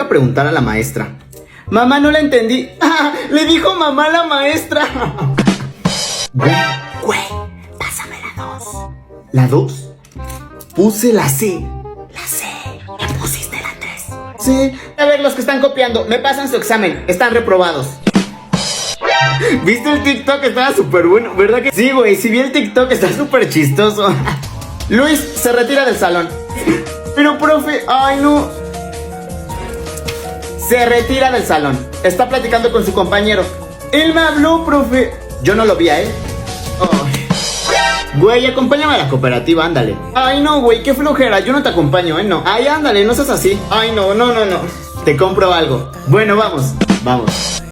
a preguntar a la maestra. Mamá, no la entendí. ¡Ah! Le dijo mamá a la maestra. Güey, pásame la 2. ¿La 2? Puse la C. La C. ¿Me pusiste la 3? Sí. A ver, los que están copiando, me pasan su examen. Están reprobados. ¿Viste el TikTok? Estaba súper bueno, ¿verdad que? Sí, güey, si vi el TikTok, está súper chistoso. Luis se retira del salón. Pero, profe, ay no. Se retira del salón. Está platicando con su compañero. Él me habló, profe. Yo no lo vi a él. Ay. Güey, acompáñame a la cooperativa, ándale. Ay, no, güey, qué flojera. Yo no te acompaño, no. Ay, ándale, no seas así. Ay, no. Te compro algo. Bueno, vamos.